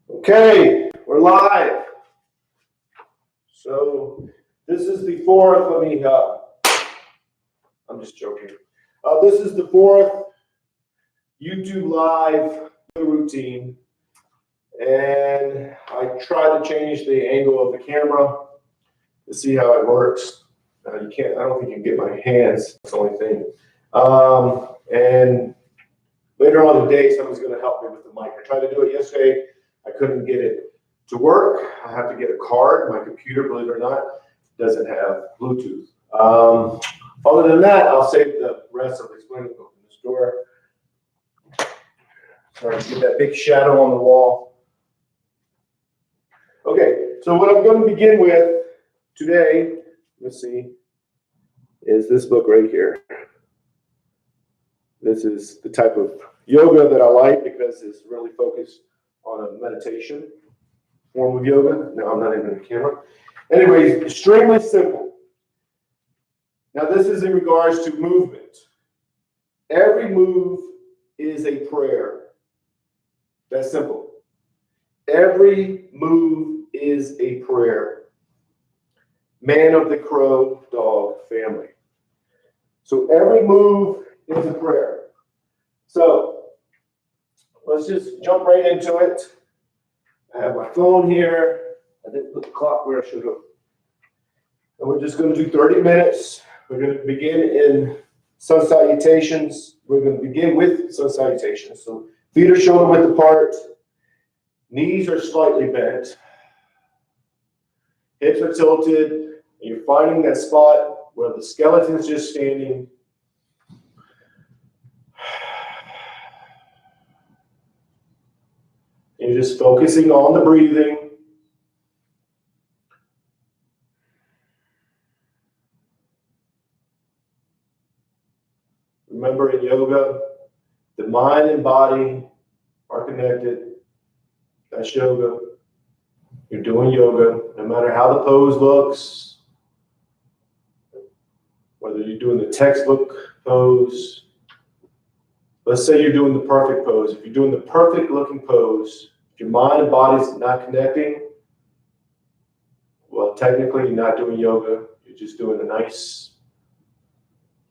Okay, we're live. So this is the fourth. I'm just joking. This is the fourth YouTube live routine, and I tried to change the angle of the camera to see how it works. You can't. I don't think you can get my hands. That's the only thing. And later on in the day, someone's going to help me with the mic. I tried to do it yesterday. I couldn't get it to work. I have to get a card. My computer, believe it or not, doesn't have Bluetooth. Other than that, I'll save the rest of explaining. Open this door. Sorry, get that big shadow on the wall. Okay, so what I'm going to begin with today, let's see, is this book right here. This is the type of yoga that I like because it's really focused on a meditation form of yoga. No, I'm not even in the camera. Anyways, extremely simple. Now, this is in regards to movement. Every move is a prayer. That's simple. Every move is a prayer. Man of the crow, dog, family. So every move is a prayer. So let's just jump right into it. I have my phone here. I didn't put the clock where I should have. And we're just going to do 30 minutes. We're going to begin in sun salutations. We're going to begin with sun salutations. So feet are shoulder width apart. Knees are slightly bent. Hips are tilted. And you're finding that spot where the skeleton is just standing. You're just focusing on the breathing. Remember, in yoga, the mind and body are connected. That's yoga. You're doing yoga, no matter how the pose looks, whether you're doing the textbook pose. Let's say you're doing the perfect pose. If you're doing the perfect looking pose, if your mind and body's not connecting, well, technically you're not doing yoga. You're just doing a nice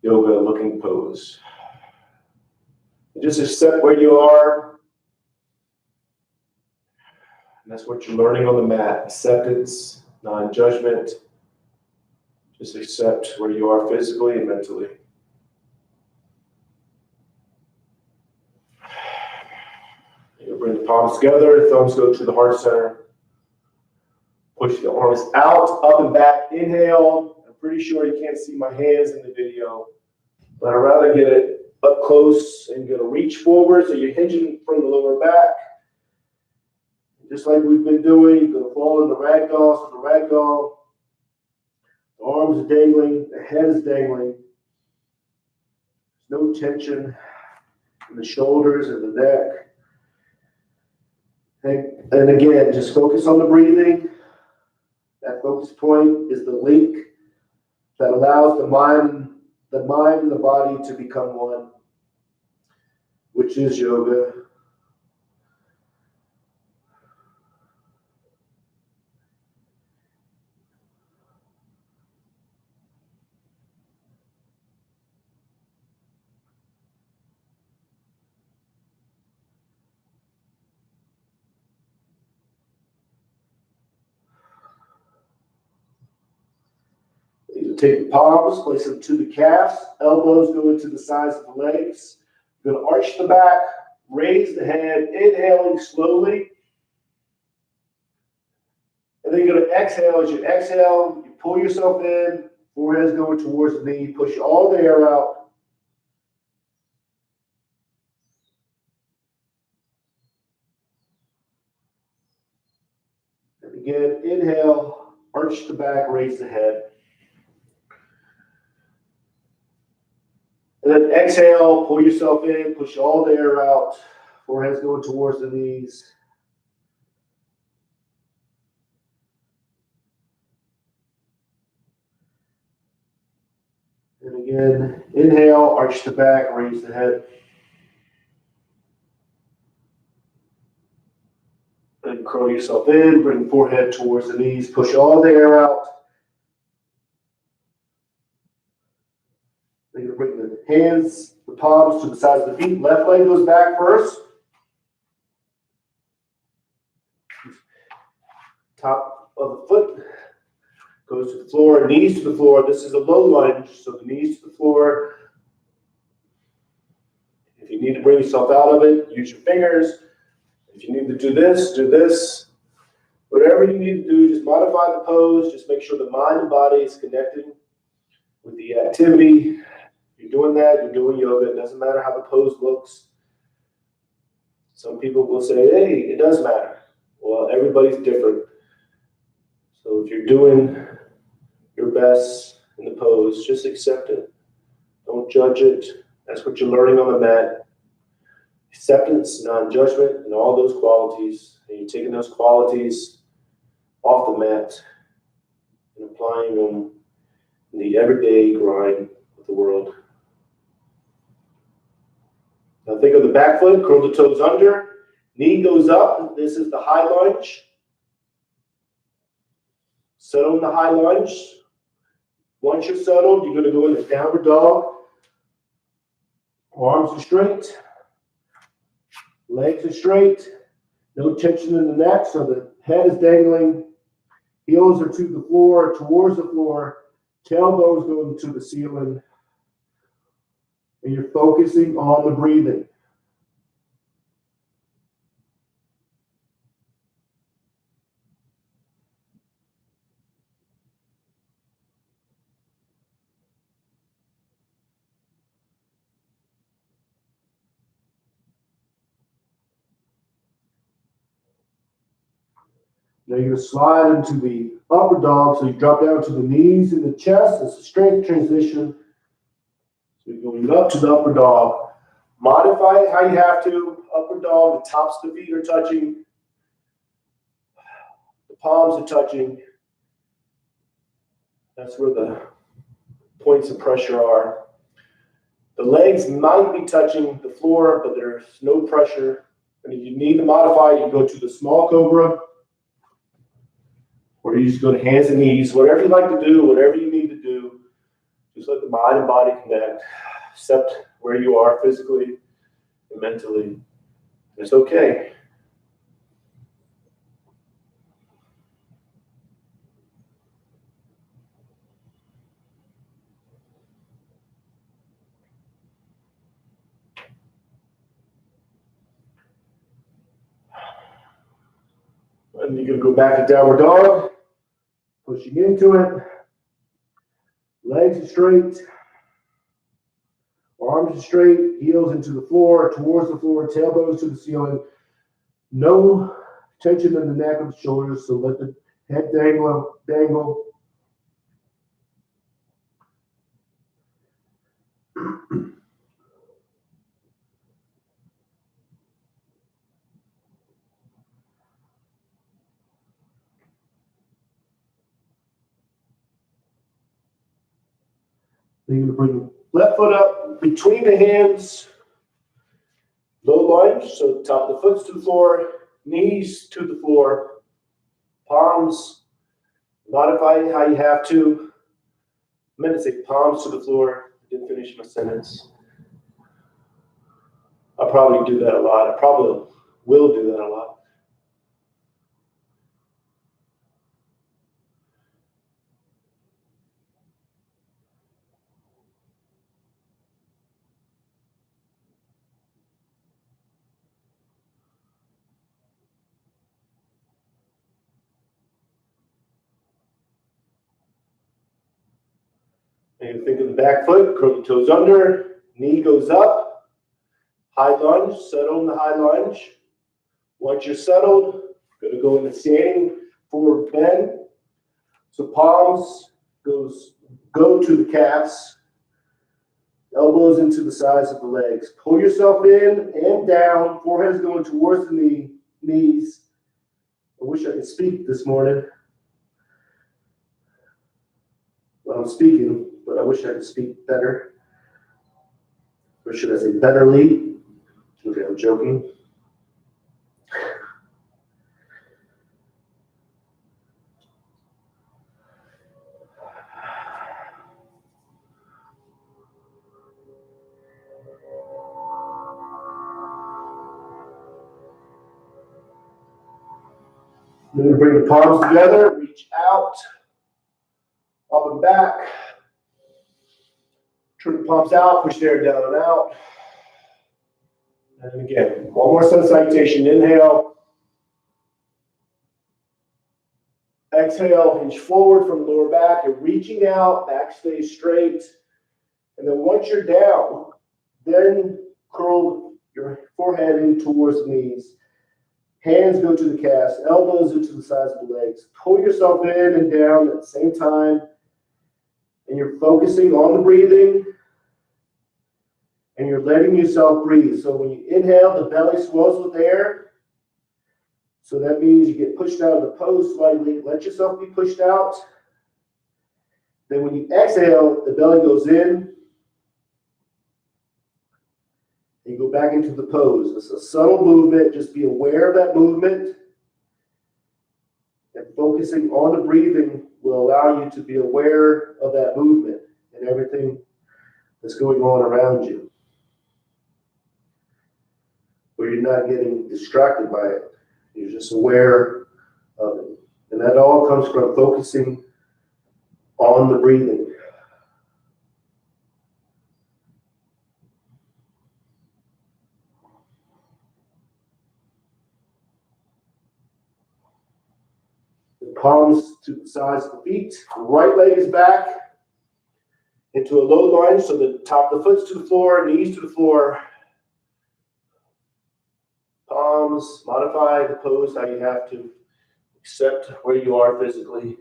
yoga looking pose. And just accept where you are. And that's what you're learning on the mat. Acceptance, non-judgment. Just accept where you are physically and mentally. You bring the palms together, thumbs go to the heart center. Push the arms out, up and back. Inhale. I'm pretty sure you can't see my hands in the video, but I'd rather get it up close, and you're going to reach forward so you're hinging from the lower back. Just like we've been doing, you're going to fall in the ragdoll. So the ragdoll, the arms are dangling, the head is dangling. There's no tension in the shoulders or the neck. And again, just focus on the breathing. That focus point is the link that allows the mind and the body to become one, which is yoga. Take the palms, place them to the calves, elbows go into the sides of the legs. You're going to arch the back, raise the head, inhaling slowly. And then you're going to exhale. As you exhale, you pull yourself in, forehead's going towards the knee, push all the air out. And again, inhale, arch the back, raise the head. And then exhale, pull yourself in, push all the air out. Forehead's going towards the knees. And again, inhale, arch the back, raise the head. And curl yourself in, bring the forehead towards the knees, push all the air out. Then you're going to bring the hands, the palms to the sides of the feet. Left leg goes back first. Top of the foot goes to the floor, knees to the floor. This is a low lunge, so the knees to the floor. If you need to bring yourself out of it, use your fingers. If you need to do this, do this. Whatever you need to do, just modify the pose. Just make sure the mind and body is connecting with the activity. If you're doing that, you're doing yoga. It doesn't matter how the pose looks. Some people will say, hey, it does matter. Well, everybody's different. So if you're doing your best in the pose, just accept it. Don't judge it. That's what you're learning on the mat. Acceptance, non-judgment, and all those qualities. And you're taking those qualities off the mat and applying them in the everyday grind of the world. Now think of the back foot, curl the toes under, knee goes up. This is the high lunge. Settle in the high lunge. Once you're settled, you're going to go into downward dog. Arms are straight. Legs are straight. No tension in the neck, so the head is dangling. Heels are to the floor, towards the floor. Tailbones going to the ceiling. And you're focusing on the breathing. Now you're going to slide into the upper dog, so you drop down to the knees and the chest. It's a strength transition. So you're going up to the upper dog. Modify it how you have to. Upper dog, the tops of the feet are touching. The palms are touching. That's where the points of pressure are. The legs might be touching the floor, but there's no pressure. And if you need to modify, you go to the small cobra. Or you just go to hands and knees, whatever you like to do, whatever you need to do, just let the mind and body connect. Accept where you are physically and mentally. It's okay. And you're going to go back to downward dog. Pushing into it. Legs are straight. Arms are straight. Heels into the floor, towards the floor. Tailbones to the ceiling. No tension in the neck or the shoulders, so let the head dangle. Then you're going to bring the left foot up between the hands. Low lunge, so top of the foot's to the floor, knees to the floor, palms, modify it how you have to. I meant to say palms to the floor. I didn't finish my sentence. I'll probably do that a lot. I probably will do that a lot. And you think of the back foot, curl the toes under, knee goes up, high lunge, settle in the high lunge. Once you're settled, you're going to go into standing forward bend. So palms go to the calves, elbows into the sides of the legs. Pull yourself in and down, forehead's going towards the knees. I wish I could speak this morning. Well, I'm speaking, but I wish I could speak better. Or should I say betterly? Okay, I'm joking. You're going to bring the palms together, reach out, up and back. Turn the palms out, push the air down and out. And again, one more sun salutation. Inhale. Exhale, hinge forward from the lower back. You're reaching out, back stays straight. And then once you're down, then curl your forehead in towards the knees. Hands go to the calves, elbows into the sides of the legs. Pull yourself in and down at the same time. And you're focusing on the breathing. And you're letting yourself breathe. So when you inhale, the belly swells with air. So that means you get pushed out of the pose slightly. Let yourself be pushed out. Then when you exhale, the belly goes in. And you go back into the pose. It's a subtle movement. Just be aware of that movement. And focusing on the breathing will allow you to be aware of that movement and everything that's going on around you, where you're not getting distracted by it. You're just aware of it. And that all comes from focusing on the breathing. The palms to the sides of the feet. Right leg is back into a low lunge. So the top of the foot's to the floor, knees to the floor. Palms, modify the pose how you have to, accept where you are physically.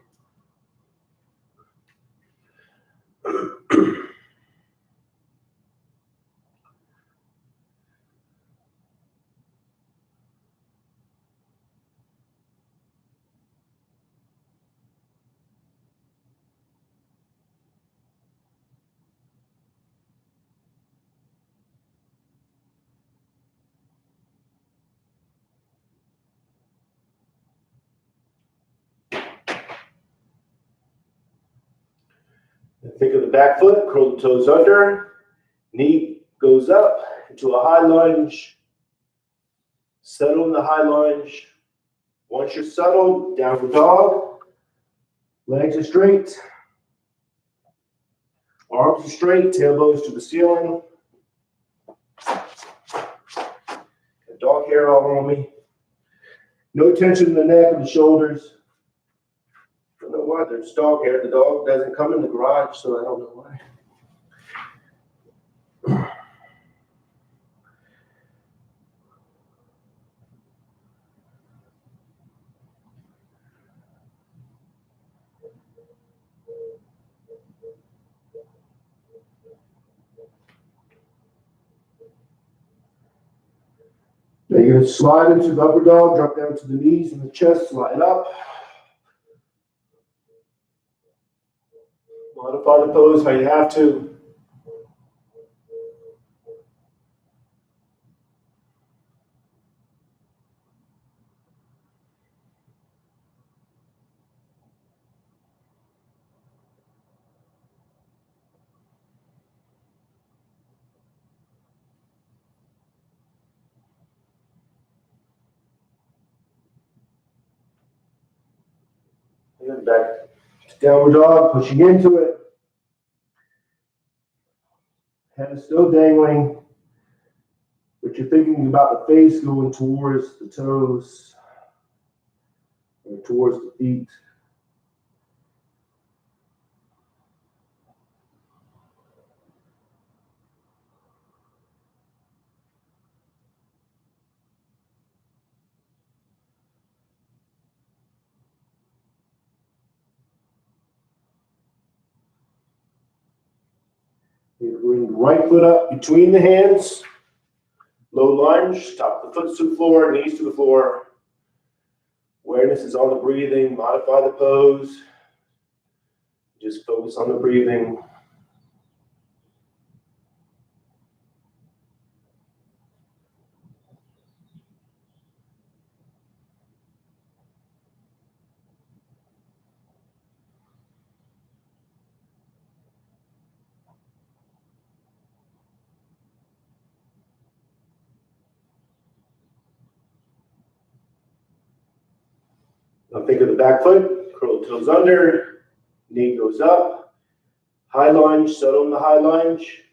Think of the back foot, curl the toes under, knee goes up into a high lunge, settle in the high lunge. Once you're settled, downward dog, legs are straight, arms are straight, tailbones to the ceiling. Dog hair all on me. No tension in the neck or the shoulders. I don't know why there's dog hair. The dog doesn't come in the garage, so I don't know why. Now you're going to slide into the upper dog, drop down to the knees and the chest, slide up. Modify the pose how you have to. And then back to downward dog, pushing into it. Head is still dangling, but you're thinking about the face going towards the toes and towards the feet. You bring the right foot up between the hands. Low lunge, top of the foot to the floor, knees to the floor. Awareness is on the breathing. Modify the pose. Just focus on the breathing. Now think of the back foot, curl the toes under, knee goes up, high lunge, settle in the high lunge.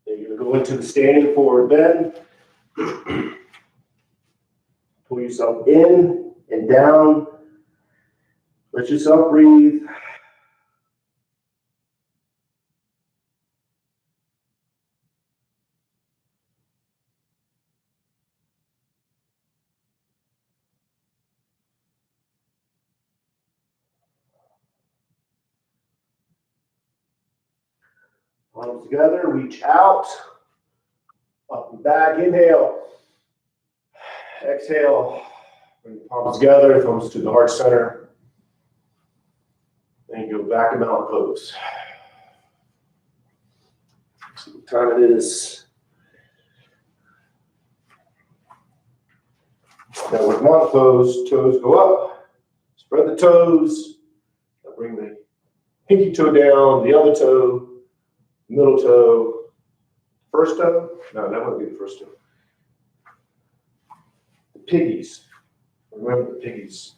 Then you're going to go into the standing forward bend. Pull yourself in and down. Let yourself breathe. Palms together, reach out, up and back, inhale. Exhale, bring the palms together, thumbs to the heart center. Then go back to mountain pose. See what time it is. Now with mountain pose, toes go up, spread the toes. Now bring the pinky toe down, the other toe, middle toe, first toe. No, that wouldn't be the first toe. The piggies. Remember the piggies.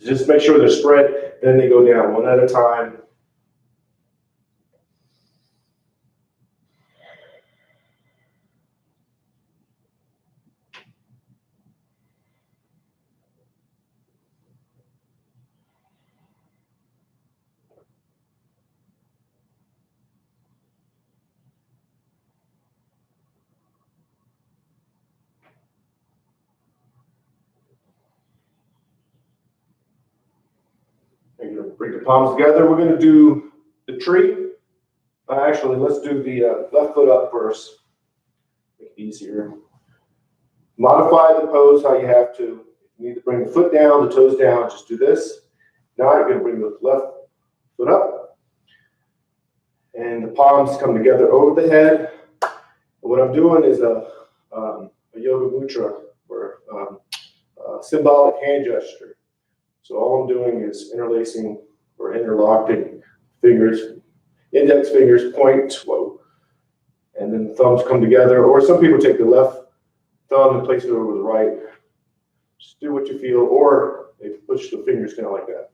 Just make sure they're spread, then they go down one at a time. And you're going to bring the palms together. We're going to do the tree. Actually, let's do the left foot up first. Make it easier. Modify the pose how you have to. You need to bring the foot down, the toes down. Just do this. Now you're going to bring the left foot up. And the palms come together over the head. And what I'm doing is a yoga mudra, or a symbolic hand gesture. So all I'm doing is interlacing or interlocking fingers, index fingers point, whoa, and then the thumbs come together. Or some people take the left thumb and place it over the right. Just do what you feel, or they push the fingers down like that.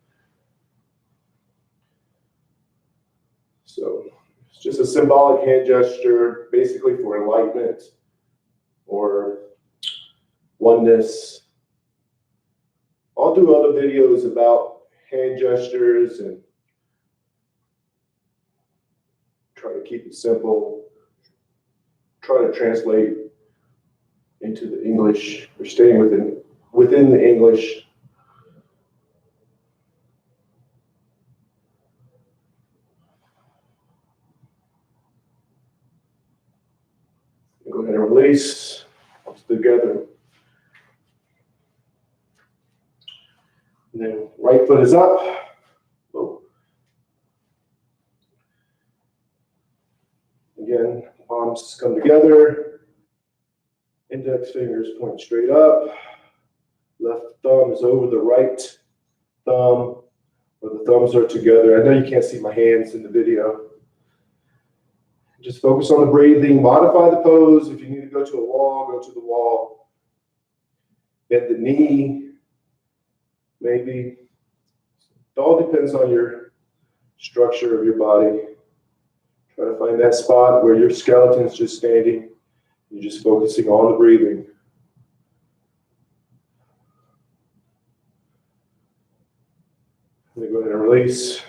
So it's just a symbolic hand gesture, basically for enlightenment or oneness. I'll do other videos about hand gestures and try to keep it simple. Try to translate into the English, or staying within the English. Go ahead and release. Palms together. And then right foot is up. Whoa. Again, palms come together. Index fingers point straight up. Left thumb is over the right thumb, where the thumbs are together. I know you can't see my hands in the video. Just focus on the breathing. Modify the pose. If you need to go to a wall, go to the wall. Bend the knee. Maybe. It all depends on your structure of your body. Try to find that spot where your skeleton is just standing. You're just focusing on the breathing. Then go ahead and release.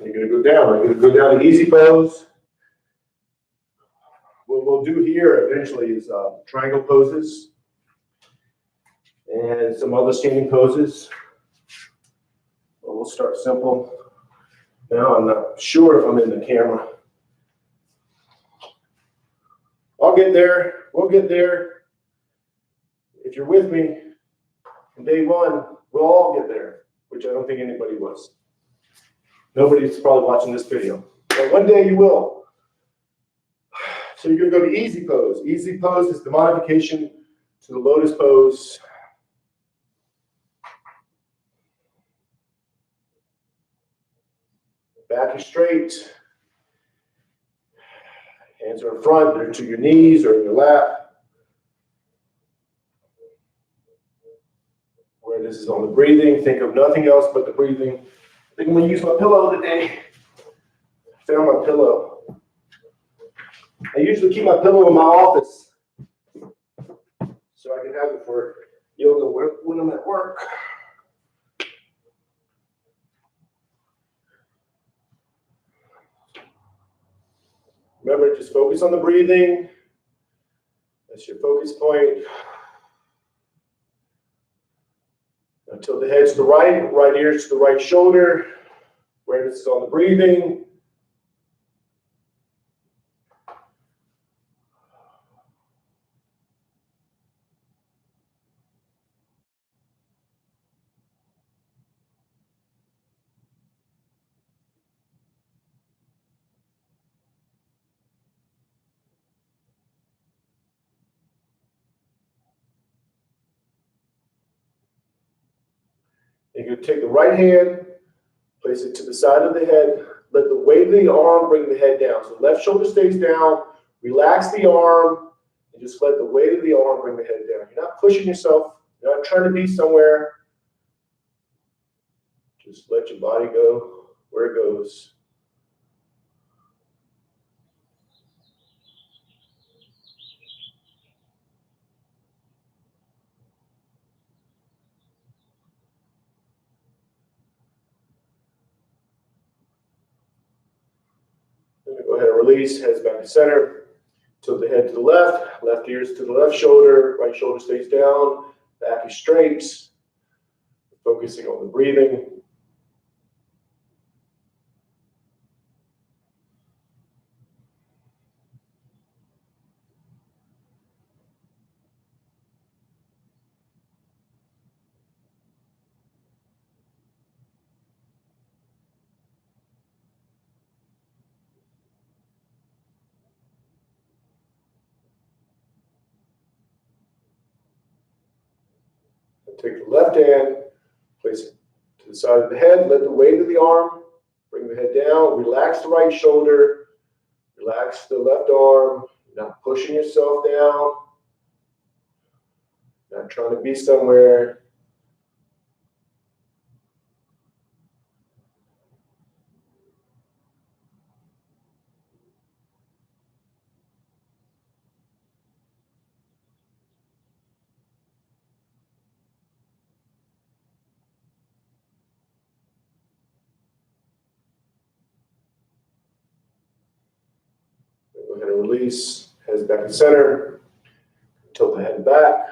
You're going to go down. You're going to go down to easy pose. What we'll do here eventually is triangle poses and some other standing poses. Well, we'll start simple. Now I'm not sure if I'm in the camera. I'll get there. We'll get there. If you're with me from day one, we'll all get there, which I don't think anybody was. Nobody's probably watching this video. But one day you will. So you're going to go to easy pose. Easy pose is the modification to the lotus pose. Back is straight. Hands are in front, they're to your knees or in your lap. Awareness is on the breathing. Think of nothing else but the breathing. I think I'm going to use my pillow today. I found my pillow. I usually keep my pillow in my office so I can have it for yoga when I'm at work. Remember, just focus on the breathing. That's your focus point. Now, tilt the head to the right ear to the right shoulder. Awareness is on the breathing. You're going to take the right hand, place it to the side of the head. Let the weight of the arm bring the head down. So left shoulder stays down. Relax the arm, and just let the weight of the arm bring the head down. You're not pushing yourself. You're not trying to be somewhere. Just let your body go where it goes. Go ahead and release, heads back to center. Tilt the head to the left ear is to the left shoulder, right shoulder stays down, back is straight. Focusing on the breathing. Take the left hand, place it to the side of the head, let the weight of the arm bring the head down, relax the right shoulder, relax the left arm, you're not pushing yourself down, not trying to be somewhere. Go ahead and release, heads back to center, tilt the head back.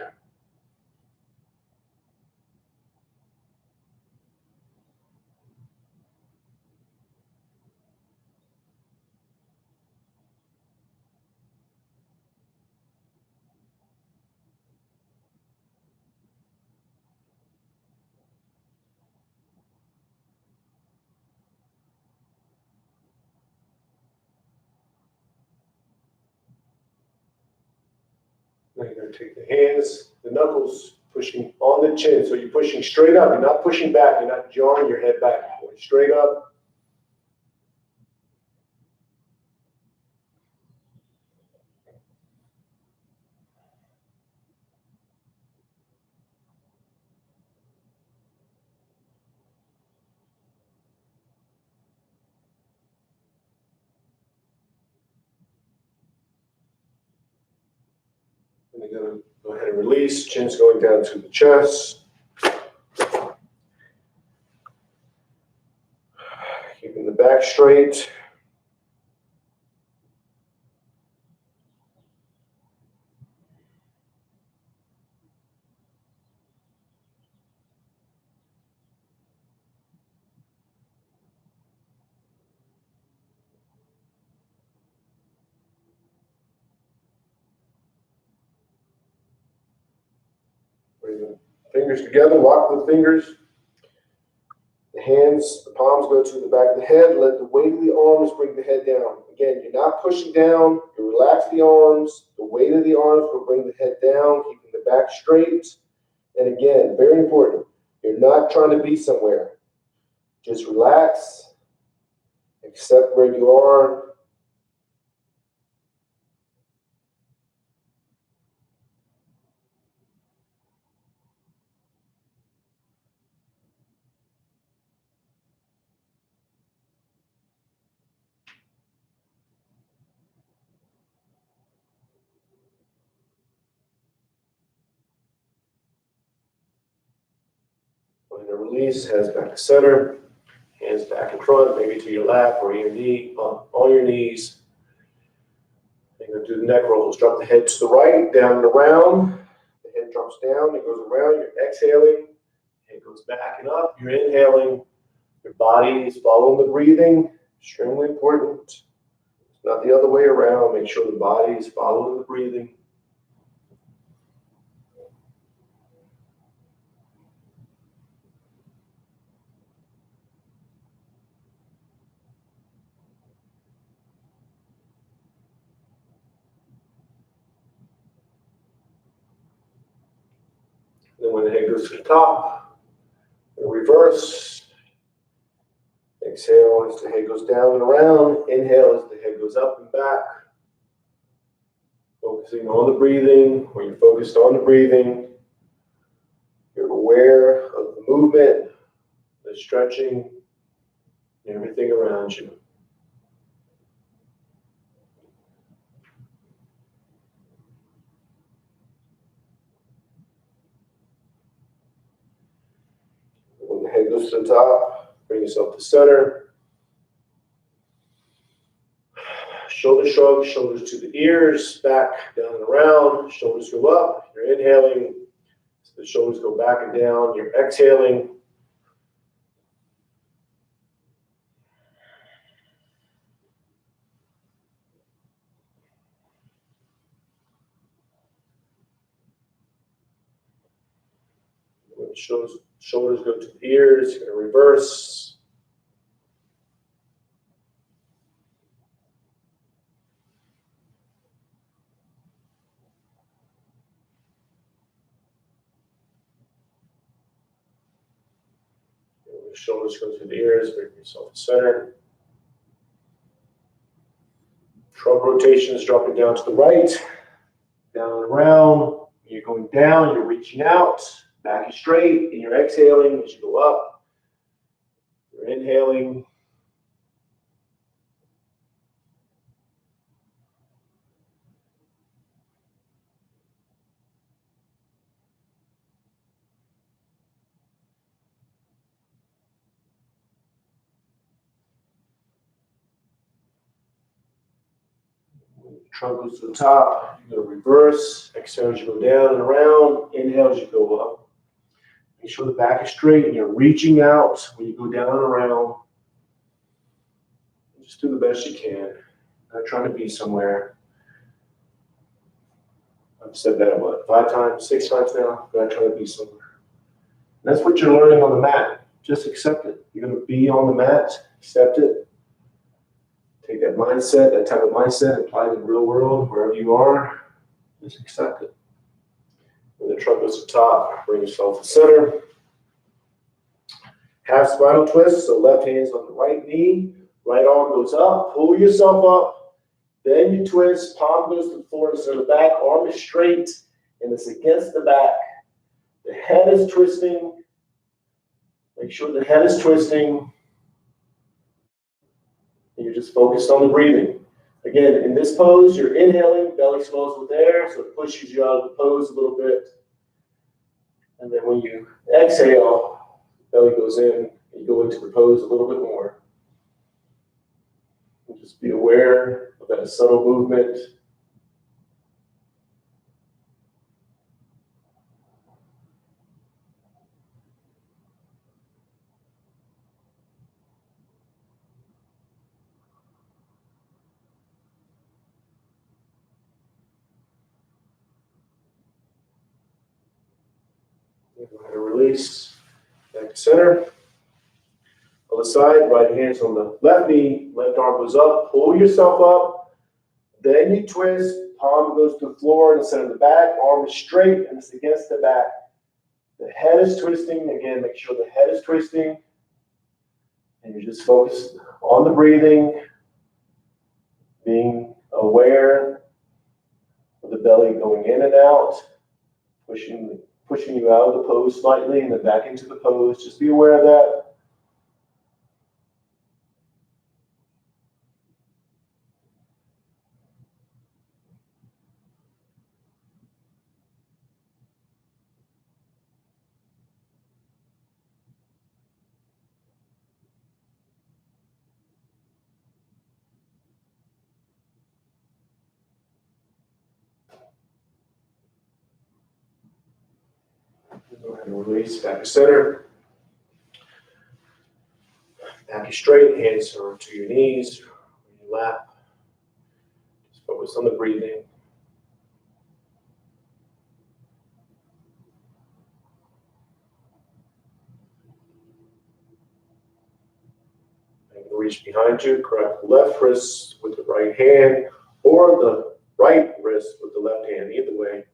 Now you're going to take the hands, the knuckles, pushing on the chin. So you're pushing straight up. You're not pushing back. You're not jarring your head back. You're going straight up. And you're going to go ahead and release. Chin's going down to the chest. Keeping the back straight. Bring the fingers together, lock the fingers. The hands, the palms go to the back of the head. Let the weight of the arms bring the head down. Again, you're not pushing down. You relax the arms. The weight of the arms will bring the head down, keeping the back straight. And again, very important, you're not trying to be somewhere. Just relax, accept where you are. When you release, hands back to center, hands back in front, maybe to your lap or your knee, on your knees. You're going to do the neck rolls. Drop the head to the right, down and around. The head drops down, it goes around. You're exhaling, head goes back and up. You're inhaling. Your body is following the breathing. Extremely important. It's not the other way around. Make sure the body is following the breathing. Then when the head goes to the top, reverse. Exhale as the head goes down and around. Inhale as the head goes up and back. Focusing on the breathing. When you're focused on the breathing, you're aware of the movement, the stretching, and everything around you. When the head goes to the top, bring yourself to center. Shoulder shrug, shoulders to the ears, back, down and around. Shoulders go up. You're inhaling. So the shoulders go back and down. You're exhaling. When the shoulders go to the ears, you're going to reverse. The shoulders go to the ears, bring yourself to center. Trunk rotations, dropping down to the right, down and around. You're going down, you're reaching out, back is straight, and you're exhaling as you go up. You're inhaling. Trunk goes to the top, you're going to reverse. Exhale as you go down and around. Inhale as you go up. Make sure the back is straight and you're reaching out when you go down and around. Just do the best you can. Not trying to be somewhere. I've said that, what, 5 times, 6 times now? Not trying to be somewhere. And that's what you're learning on the mat. Just accept it. You're going to be on the mat. Accept it. Take that mindset, that type of mindset, apply it in the real world, wherever you are. Just accept it. When the trunk goes to the top, bring yourself to center. Half spinal twist, so left hand's on the right knee, right arm goes up, pull yourself up, then you twist, palm goes to the floor, so the back arm is straight, and it's against the back. The head is twisting. Make sure the head is twisting. And you're just focused on the breathing. Again, in this pose, you're inhaling, belly swells with air, so it pushes you out of the pose a little bit. And then when you exhale, belly goes in, and you go into the pose a little bit more. And just be aware of that subtle movement. Go ahead and release. Back to center. Other side, right hand's on the left knee, left arm goes up, pull yourself up, then you twist, palm goes to the floor in the center of the back, arm is straight and it's against the back. The head is twisting, again, make sure the head is twisting, and you're just focused on the breathing, being aware of the belly going in and out, pushing you out of the pose slightly and then back into the pose. Just be aware of that. Go ahead and release, back to center. Back is straight, hands are to your knees, your lap. Just focus on the breathing. And reach behind you, grab the left wrist with the right hand, or the right wrist with the left hand, either way.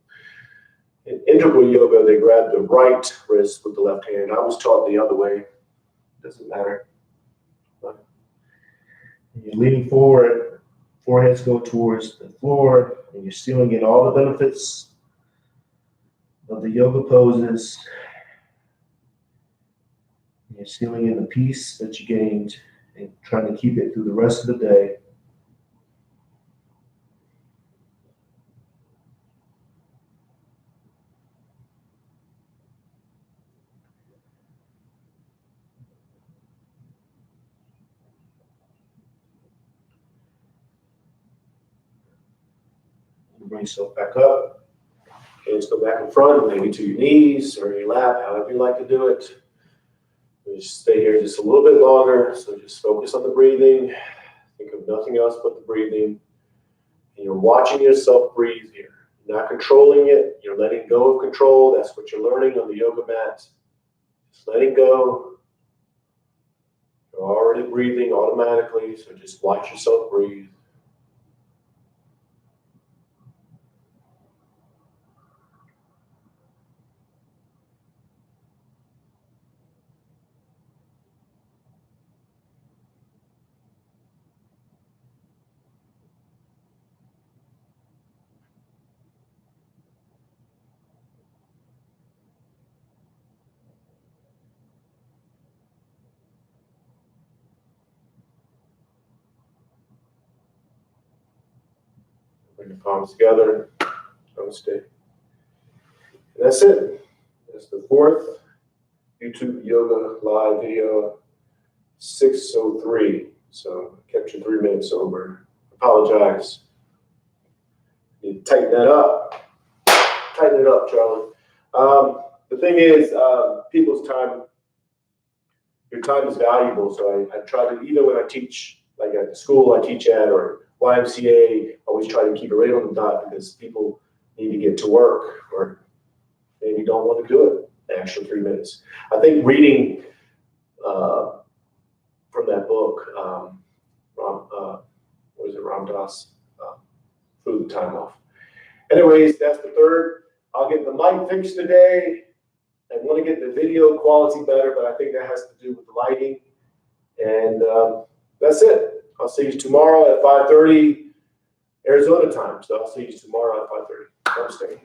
In integral yoga, they grab the right wrist with the left hand. I was taught the other way. Doesn't matter. But you're leaning forward, foreheads go towards the floor, and you're sealing in all the benefits of the yoga poses. You're sealing in the peace that you gained and trying to keep it through the rest of the day. Bring yourself back up. Hands go back in front, maybe to your knees or your lap, however you like to do it. Just stay here just a little bit longer. So just focus on the breathing. Think of nothing else but the breathing. And you're watching yourself breathe here. You're not controlling it. You're letting go of control. That's what you're learning on the yoga mat. Just letting go. You're already breathing automatically. So just watch yourself breathe. Bring the palms together. Namaste. And that's it. That's the fourth YouTube Yoga live video, 6:03. So I kept you 3 minutes over. Apologize. You need to tighten that up. Tighten it up, Charlie. The thing is, people's time, your time is valuable. So I try to, even when I teach, like at the school I teach at or YMCA, always try to keep it right on the dot because people need to get to work or maybe don't want to do it the extra 3 minutes. I think reading from that book, what is it, Ram Dass, Food Time Off. Anyways, that's the third. I'll get the mic fixed today. I want to get the video quality better, but I think that has to do with the lighting. And that's it. I'll see you tomorrow at 5:30 Arizona time. So I'll see you tomorrow at 5:30. Namaste.